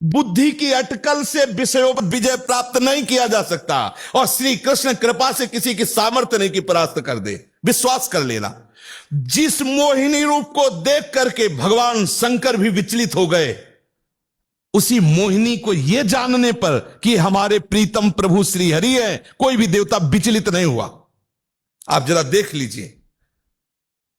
बुद्धि की अटकल से विषयों पर विजय प्राप्त नहीं किया जा सकता, और श्री कृष्ण कृपा से किसी की सामर्थ्य नहीं की परास्त कर दे। विश्वास कर लेना। जिस मोहिनी रूप को देख करके भगवान शंकर भी विचलित हो गए, उसी मोहिनी को यह जानने पर कि हमारे प्रीतम प्रभु श्री हरि है, कोई भी देवता विचलित नहीं हुआ। आप जरा देख लीजिए,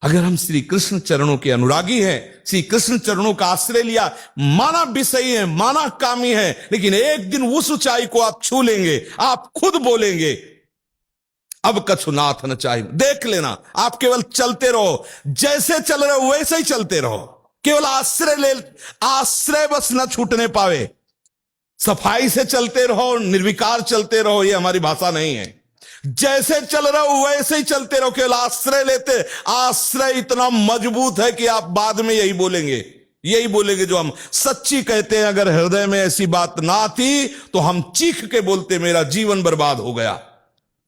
अगर हम श्री कृष्ण चरणों के अनुरागी हैं, श्री कृष्ण चरणों का आश्रय लिया, माना विषयी है, माना कामी है, लेकिन एक दिन उस ऊंचाई को आप छू लेंगे, आप खुद बोलेंगे अब कछु नाथ न चाहिए। देख लेना, आप केवल चलते रहो, जैसे चल रहे हो वैसे ही चलते रहो, केवल आश्रय ले, आश्रय बस न छूटने पावे। सफाई से चलते रहो, निर्विकार चलते रहो, ये हमारी भाषा नहीं है। जैसे चल रहे हो वैसे ही चलते रहो, केवल आश्रय लेते। आश्रय इतना मजबूत है कि आप बाद में यही बोलेंगे जो हम सच्ची कहते हैं। अगर हृदय में ऐसी बात ना थी तो हम चीख के बोलते मेरा जीवन बर्बाद हो गया,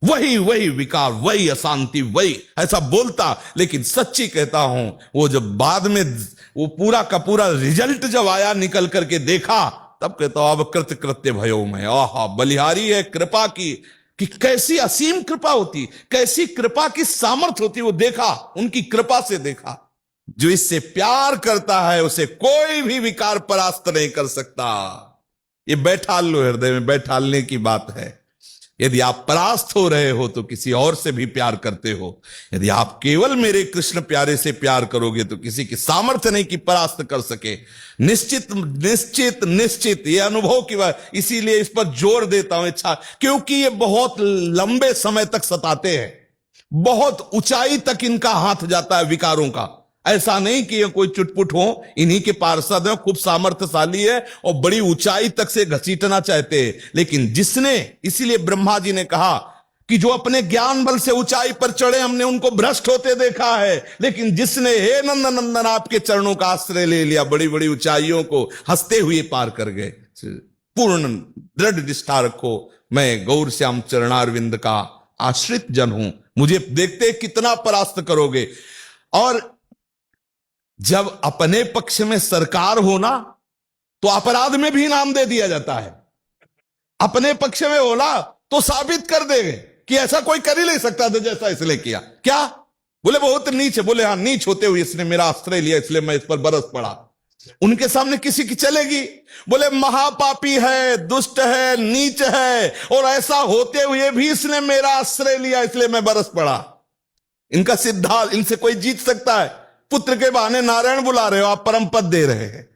वही विकार, वही अशांति, वही ऐसा बोलता। लेकिन सच्ची कहता हूं, वो जब बाद में वो पूरा का पूरा रिजल्ट जब आया, निकल करके देखा, तब कहता हूं अब कृत्य भयो में। आहा, बलिहारी है कृपा की, कि कैसी असीम कृपा होती, कैसी कृपा की सामर्थ्य होती, वो देखा, उनकी कृपा से देखा। जो इससे प्यार करता है उसे कोई भी विकार परास्त नहीं कर सकता। ये बैठाल लो, हृदय में बैठालने की बात है। यदि आप परास्त हो रहे हो तो किसी और से भी प्यार करते हो। यदि आप केवल मेरे कृष्ण प्यारे से प्यार करोगे तो किसी की सामर्थ्य नहीं कि परास्त कर सके। निश्चित निश्चित निश्चित ये अनुभव की बात, इसीलिए इस पर जोर देता हूं इच्छा, क्योंकि ये बहुत लंबे समय तक सताते हैं, बहुत ऊंचाई तक इनका हाथ जाता है विकारों का। ऐसा नहीं कि ये कोई चुटपुट हो, इन्हीं के पार्षद है, खूब सामर्थ्यशाली है और बड़ी ऊंचाई तक से घसीटना चाहते हैं। लेकिन जिसने, इसीलिए ब्रह्मा जी ने कहा कि जो अपने ज्ञान बल से ऊंचाई पर चढ़े, हमने उनको भ्रष्ट होते देखा है। लेकिन जिसने हे नंदन नंदन आपके चरणों का आश्रय ले लिया, बड़ी बड़ी ऊंचाइयों को हंसते हुए पार कर गए। पूर्ण दृढ़ निष्ठा रखो, मैं गौर श्याम चरणारविंद का आश्रित जन हूं, मुझे देखते कितना परास्त करोगे। और जब अपने पक्ष में सरकार हो ना, तो अपराध में भी इनाम दे दिया जाता है। अपने पक्ष में हो ना तो साबित कर देंगे कि ऐसा कोई कर ही नहीं सकता था जैसा इसने किया। क्या बोले? बहुत नीच है। बोले हाँ, नीच होते हुए इसने मेरा आश्रय लिया, इसलिए मैं इस पर बरस पड़ा। उनके सामने किसी की चलेगी? बोले महापापी है, दुष्ट है, नीच है, और ऐसा होते हुए भी इसने मेरा आश्रय लिया, इसलिए मैं बरस पड़ा। इनका सिद्धांत, इनसे कोई जीत सकता है? पुत्र के बहाने नारायण बुला रहे हो आप, परम पद दे रहे हैं।